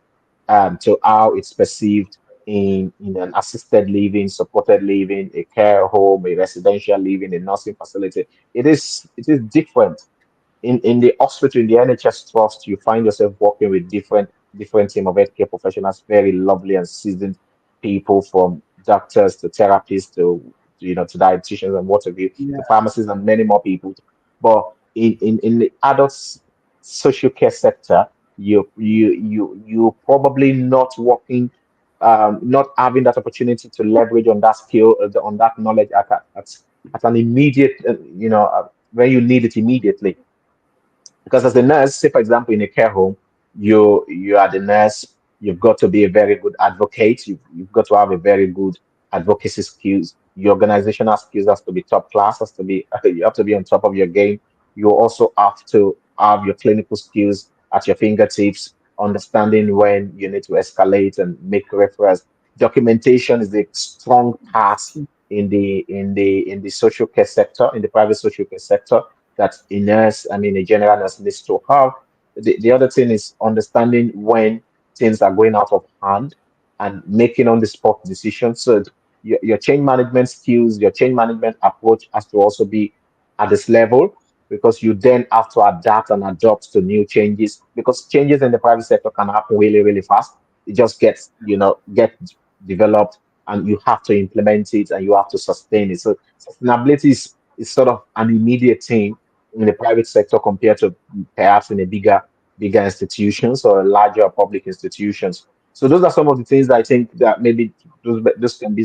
to how it's perceived in an assisted living, supported living, a care home, a residential living, a nursing facility. It is different in the hospital, in the NHS trust. You find yourself working with different team of healthcare professionals, very lovely and seasoned people, from doctors to therapists to dietitians and what have you, to Yeah. pharmacists and many more people. But in the adults social care sector, you probably not working, not having that opportunity to leverage on that skill, on that knowledge at an immediate, when you need it immediately. Because as a nurse, say for example in a care home, you are the nurse. You've got to be a very good advocate. You've got to have a very good advocacy skills. Your organizational skills has to be top class, has to be you have to be on top of your game. You also have to have your clinical skills at your fingertips, understanding when you need to escalate and make referrals. Documentation is a strong part in the social care sector, in the private social care sector, that a nurse, I mean a general nurse, needs to have. The other thing is understanding when things are going out of hand and making on the spot decisions. So your change management skills, your change management approach has to also be at this level, because you then have to adapt and adopt to new changes, because changes in the private sector can happen really, really fast. It just get developed, and you have to implement it and you have to sustain it. So sustainability is sort of an immediate thing in the private sector compared to perhaps in a bigger institutions or larger public institutions. So those are some of the things that I think that maybe those can be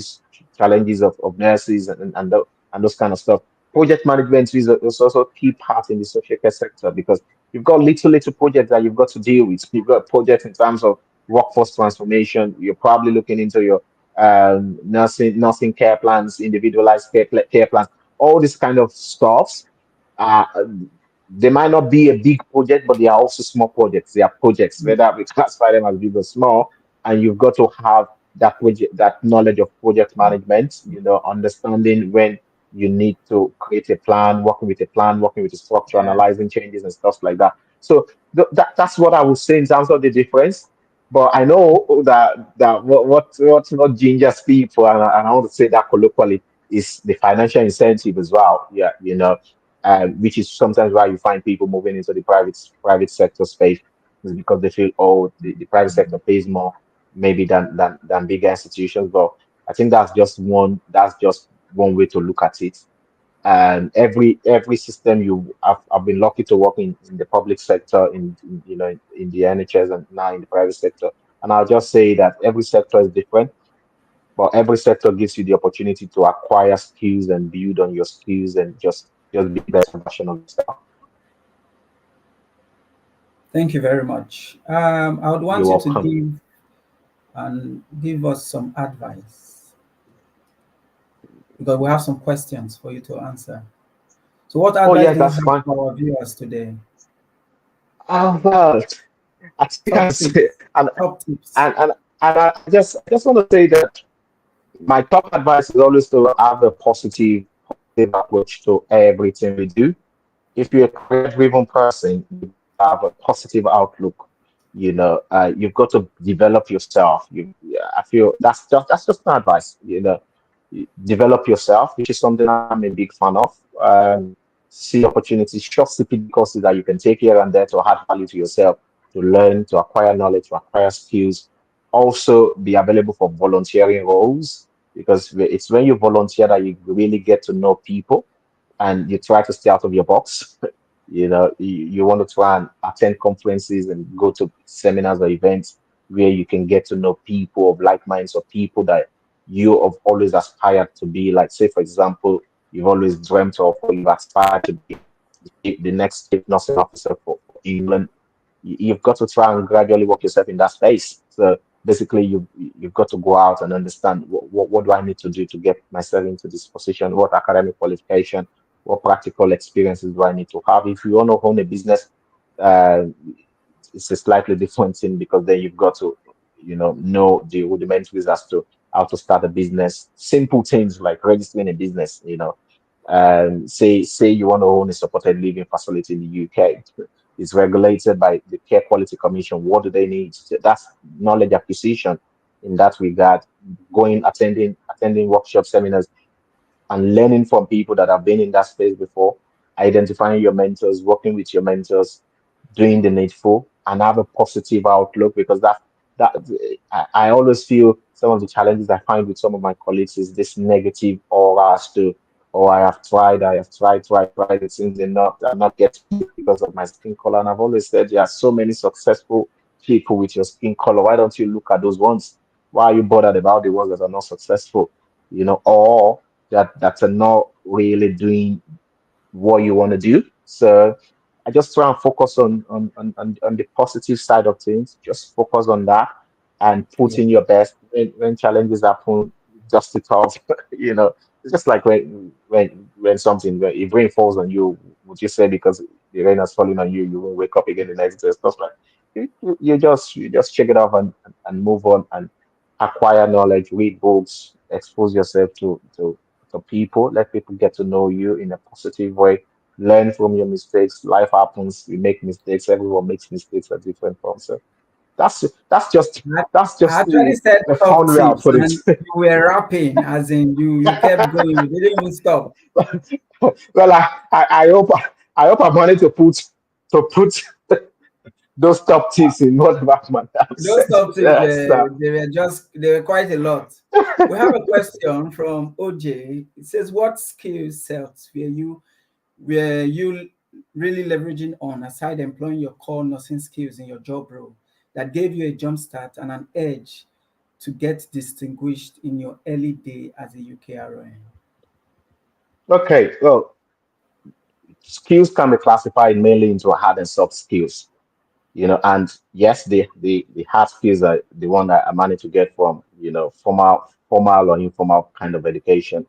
challenges of nurses and those kind of stuff. Project management is also a key part in the social care sector, because you've got little projects that you've got to deal with. You've got projects in terms of workforce transformation. You're probably looking into your nursing care plans, individualized care plans, all this kind of stuffs. Uh, they might not be a big project, but they are also small projects. They are projects, whether we classify them as big or small, and you've got to have that knowledge of project management. Understanding when you need to create a plan, working with a structure, Yeah. analyzing changes and stuff like that. So that's what I would say in terms of the difference. But I know that what gingers people, and I want to say that colloquially, is the financial incentive as well. Yeah, which is sometimes why you find people moving into the private sector space, is because they feel, oh, the private sector pays more maybe than bigger institutions. But I think that's just one way to look at it. And every system, I've been lucky to work in the public sector, in the NHS, and now in the private sector. And I'll just say that every sector is different, but every sector gives you the opportunity to acquire skills and build on your skills and just be the best version of yourself. Thank you very much. I would You're want you to welcome. give us some advice, because we have some questions for you to answer. So, what Oh advice yeah, do you that's have fine. for our viewers today? Well, I think Top I say, tips. Top tips. and I just want to say that my top advice is always to have a positive approach to everything we do. If you're a career-driven person, you've got to have a positive outlook. You've got to develop yourself. Yeah, I feel that's just my advice. Develop yourself, which is something I'm a big fan of. See opportunities, short CPD courses that you can take here and there to add value to yourself, to learn, to acquire knowledge, to acquire skills. Also, be available for volunteering roles, because it's when you volunteer that you really get to know people, and you try to stay out of your box. You want to try and attend conferences and go to seminars or events where you can get to know people of like minds, or people that you have always aspired to be. Like, say, for example, you've always dreamt of, or you've aspired to be the next chief nursing officer for England. You've got to try and gradually work yourself in that space. So basically, you've got to go out and understand what do I need to do to get myself into this position, what academic qualification, what practical experiences do I need to have. If you want to own a business, uh, it's a slightly different thing, because then you've got to know the rudimentaries as to how to start a business. Simple things like registering a business. Say you want to own a supported living facility in the UK. It's regulated by the Care Quality Commission. What do they need? So that's knowledge acquisition in that regard. Going, attending workshop seminars, and learning from people that have been in that space before, identifying your mentors, working with your mentors, doing the needful, and have a positive outlook, because that I always feel some of the challenges I find with some of my colleagues is this negative aura as to, oh, I have tried, it seems I'm not getting it because of my skin color. And I've always said there are so many successful people with your skin color. Why don't you look at those ones? Why are you bothered about the ones that are not successful? Or that are not really doing what you want to do. So I just try and focus on the positive side of things. Just focus on that and put Yeah. in your best. When challenges happen, dust it off. you know, It's just like when something when if rain falls on you, would you say because the rain has fallen on you, you won't wake up again the next day? Stuff like you just check it off and move on and acquire knowledge, read books, expose yourself to people, let people get to know you in a positive way, learn from your mistakes. Life happens, we make mistakes, everyone makes mistakes at different forms. So that's that's just I that's I just actually said the top fun way I'll tips, put it. and you were rapping, as in you kept going, you didn't even stop. Well, I hope I managed to put those top tips in whatever manner I've Those said. top tips Yes, were they were quite a lot. We have a question from OJ. It says, "What skill sets were you really leveraging on aside employing your core nursing skills in your job role that gave you a jump start and an edge to get distinguished in your early day as a UKRON?" okay. Well, skills can be classified mainly into hard and soft skills. And yes, the hard skills are the one that I managed to get from formal or informal kind of education.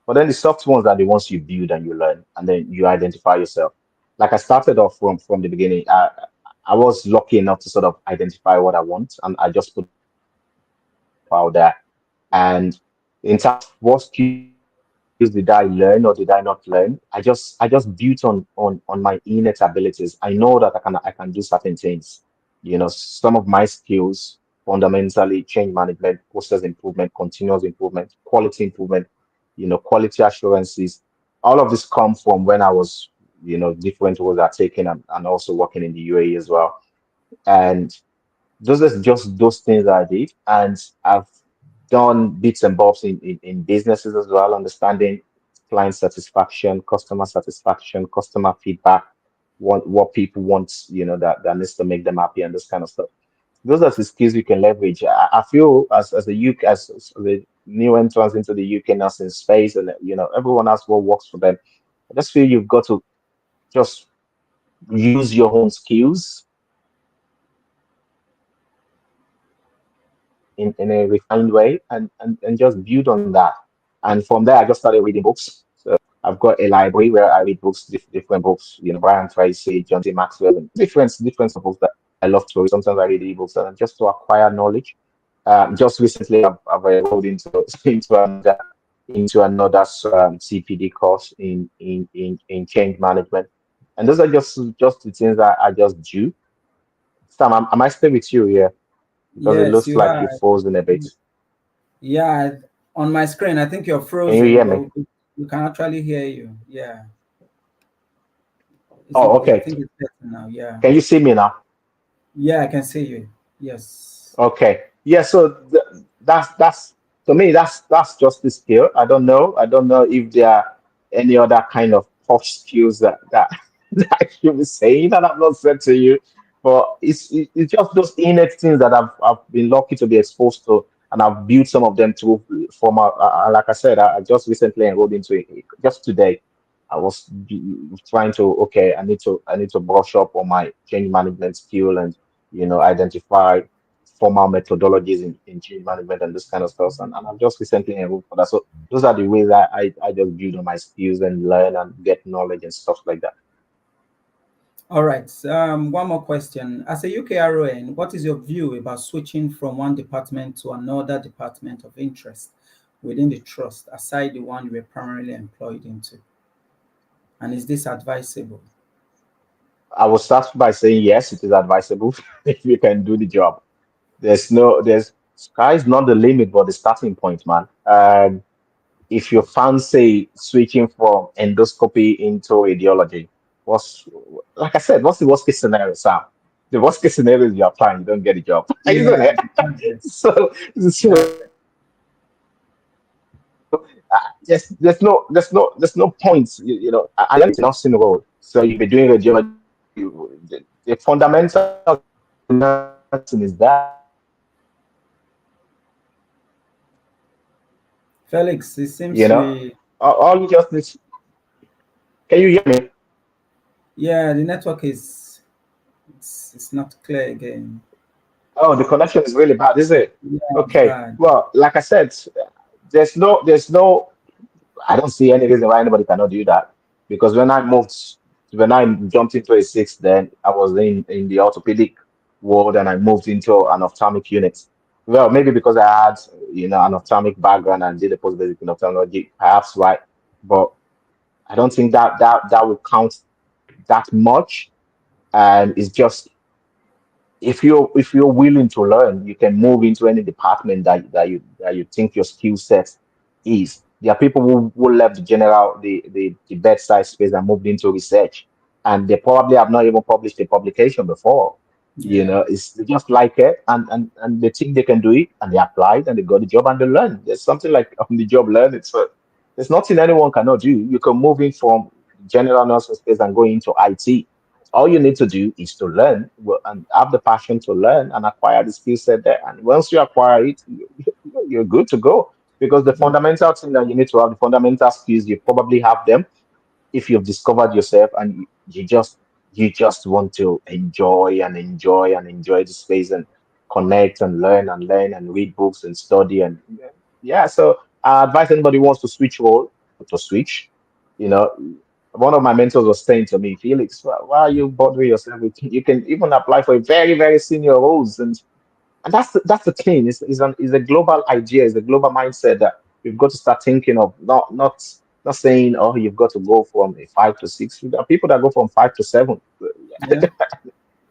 But then the soft ones are the ones you build and you learn, and then you identify yourself. Like I started off from the beginning. I was lucky enough to sort of identify what I want, and I just put myself out there. And in terms of what skills did I learn or did I not learn, I just built on my innate abilities. I know that I can do certain things. Some of my skills fundamentally change management, process improvement, continuous improvement, quality improvement, quality assurances. All of this come from when I was, different roles I've taken and also working in the UAE as well. And those are just those things I did. And I've done bits and bobs in businesses as well, understanding client satisfaction, customer feedback, what people want, that needs to make them happy and this kind of stuff. Those are the skills you can leverage. I feel as a UK as the new entrants into the UK nursing space, and everyone has what works for them. I just feel you've got to just use your own skills in a refined way and just build on that. And from there, I just started reading books. So I've got a library where I read books, different books, Brian Tracy, John C. Maxwell, and different books that I love to read. Sometimes I read ebooks and just to acquire knowledge. Just recently, I've enrolled into another CPD course in change management, and those are just the things that I just do. Sam, am I still with you here? Because it Yes, looks you like are. you've frozen a bit. Yeah, on my screen, I think you're Can you frozen, hear but me? we can actually hear you. Yeah, Oh, I okay. think it's better now. Yeah, Can you see me now? yeah, I can see you. Yes. Okay. Yeah, so that's to me that's just the skill. I don't know. I don't know if there are any other kind of posh skills that that I should be saying that I've not said to you. But it's just those innate things that I've been lucky to be exposed to, and I've built some of them through formal. Like I said, I just recently enrolled into it just today. I was trying to okay, I need to brush up on my change management skill and identify formal methodologies in change management and this kind of stuff. And I've just recently enrolled for that. So those are the ways that I just build on my skills and learn and get knowledge and stuff like that. All right. One more question. As a UKRON, what is your view about switching from one department to another department of interest within the trust, aside the one you were primarily employed into? And is this advisable? I will start by saying yes, it is advisable if you can do the job. There's sky's not the limit, but the starting point, man. If you fancy switching from endoscopy into radiology, what's like I said, what's the worst case scenario, Sam? The worst case scenario is you're applying, you don't get a job, isn't Yeah, it? So there's no point. And then it's nursing role. So you'll be doing radiology. The fundamentals of nursing is that. Felix, it You seems know, we, all you just need. Can you hear me? yeah, the network is, it's not clear again. Oh, the connection is really bad, is it? Yeah, it's Okay. bad. Well, like I said, there's no I don't see any reason why anybody cannot do that. Because when I jumped into a six, then I was in the orthopedic world and I moved into an ophthalmic unit. Well, maybe because I had, an ophthalmic background and did a post basic in ophthalmology, perhaps right. But I don't think that would count that much. And it's just if you're willing to learn, you can move into any department that you think your skill set is. There are people who left the bedside space and moved into research, and they probably have not even published a publication before. Yeah, It's they just like it, and they think they can do it, and they applied and they got the job and they learn. There's something like on the job learning. So there's nothing anyone cannot do. You can move in from general nursing space and go into IT. All you need to do is to learn and have the passion to learn and acquire the skill set there. And once you acquire it, you're good to go. Because the fundamental thing that you need to have, the fundamental skills, you probably have them if you've discovered yourself and you just want to enjoy the space and connect and learn and read books and study and yeah. So I advise anybody who wants to switch role to switch. You know, one of my mentors was saying to me, Felix, why are you bothering yourself with? You can even apply for a very senior roles, and that's the thing. It's a global idea. It's a global mindset that you've got to start thinking of. Not saying, oh, you've got to go from a 5 to 6. There are people that go from 5 to 7. yeah,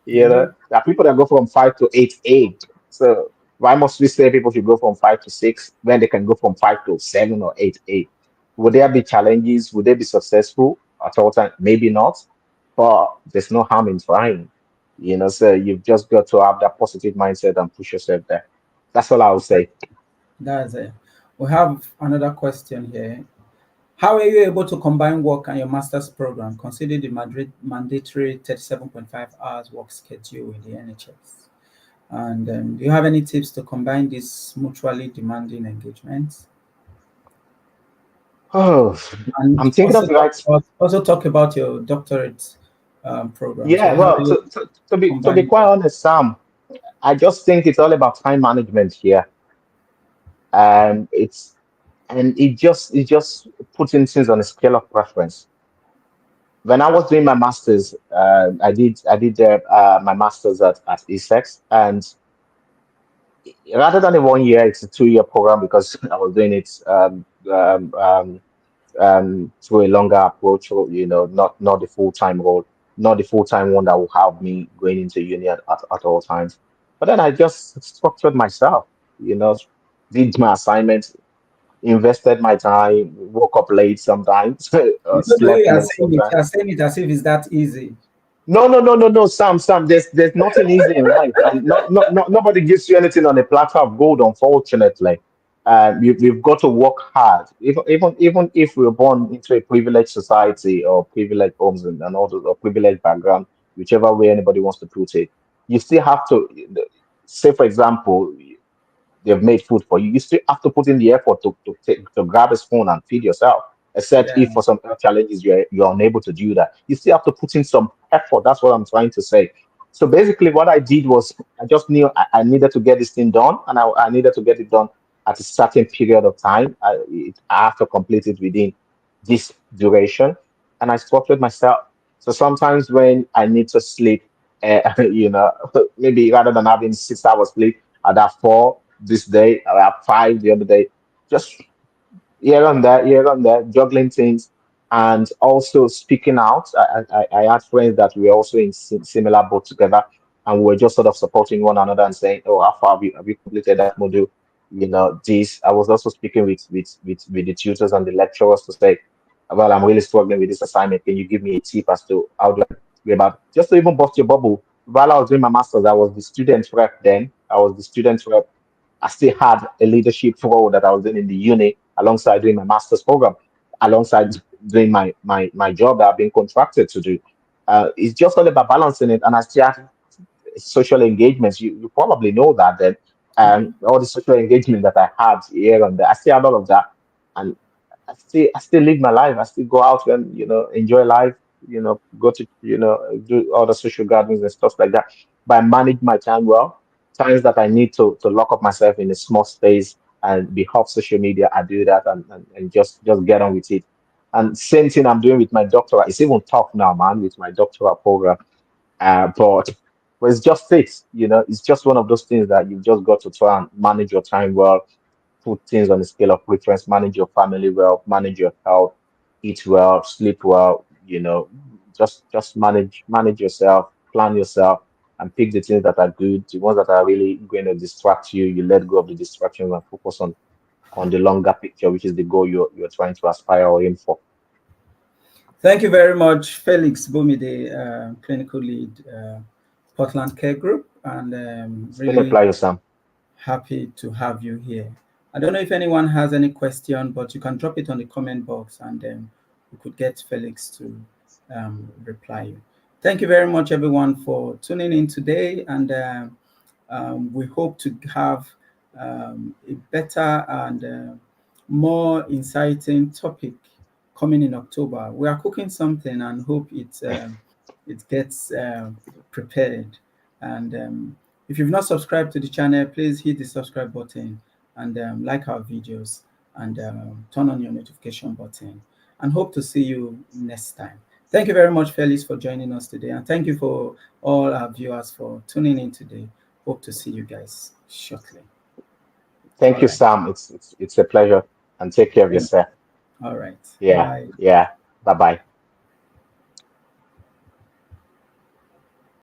yeah. There are people that go from 5 to 8A. So why must we say people should go from 5 to 6 when they can go from 5 to 7 or 8A? Would there be challenges? Would they be successful at all time? Maybe not, but there's no harm in trying. So you've just got to have that positive mindset and push yourself there. That's all I would say. That's it. We have another question here. How are you able to combine work and your master's program, considering the mandatory 37.5 hours work schedule with the NHS? And do you have any tips to combine these mutually demanding engagements? Oh, And I'm thinking of the right. also talk about your doctorate program. Yeah, So how are well, you to be combining quite that? honest, Sam, I just think it's all about time management here. It's and it just putting things on a scale of preference. When I was doing my masters, I did my masters at ESEX, and rather than a 1 year, it's a 2 year program because I was doing it through a longer approach, or, not the full time role, not the full time one that will have me going into uni at all times. But then I just structured myself, you know, did my assignments, invested my time, woke up late sometimes, The way slept you are late saying it, sometimes. you are saying it as if it's that easy. No, no, no, no, no, Sam. There's nothing easy in life, and nobody gives you anything on a platter of gold. Unfortunately, we've got to work hard. Even if we're born into a privileged society or privileged homes and all those or privileged background, whichever way anybody wants to put it, you still have to. Say, for example, they've made food for you. You still have to put in the effort to grab a spoon and feed yourself. Except Yeah, if for some health challenges you're unable to do that. You still have to put in some effort. That's what I'm trying to say. So basically, what I did was I just knew I needed to get this thing done, and I needed to get it done at a certain period of time. I have to complete it within this duration, and I structured myself. So sometimes when I need to sleep, maybe rather than having 6 hours sleep, I'd have 4 this day, I have 5 the other day. Just here and there, juggling things, and also speaking out. I had friends that were also in similar boat together, and we were just sort of supporting one another and saying, "Oh, how far have you completed that module?" This. I was also speaking with the tutors and the lecturers to say, "Well, I'm really struggling with this assignment. Can you give me a tip as to how do I go about just to even bust your bubble?" While I was doing my masters, I was the student rep then. I was the student rep. I still had a leadership role that I was doing in the uni alongside doing my master's program, alongside doing my job that I've been contracted to do. It's just all about balancing it. And I still have social engagements. You probably know that then. yeah. All the social engagement that I had here and there, I still had all of that. And I still live my life. I still go out and enjoy life. Go to do all the social gatherings and stuff like that. But I manage my time well. Times that I need to lock up myself in a small space and be off social media. I do that and just get on with it. And same thing I'm doing with my doctorate. It's even tough now, man, with my doctorate program. But it's just it, it's just one of those things that you've just got to try and manage your time well, put things on the scale of preference, manage your family well, manage your health, eat well, sleep well, just manage yourself, plan yourself, and pick the things that are good, the ones that are really going to distract you. You let go of the distractions and focus on the longer picture, which is the goal you're trying to aspire or aim for. Thank you very much, Felix Bomide, clinical lead, Portland Care Group, and It's been a really pleasure, Sam. happy to have you here. I don't know if anyone has any question, but you can drop it on the comment box, and we could get Felix to reply you. Thank you very much, everyone, for tuning in today, and we hope to have a better and more inciting topic coming in October. We are cooking something and hope it gets prepared. And if you've not subscribed to the channel, please hit the subscribe button and like our videos and turn on your notification button. And hope to see you next time. Thank you very much, Felix, for joining us today. And thank you for all our viewers for tuning in today. Hope to see you guys shortly. Thank All you, right. Sam. It's a pleasure, and take care of Thank- yourself. All right. Yeah, Bye. yeah. Bye bye.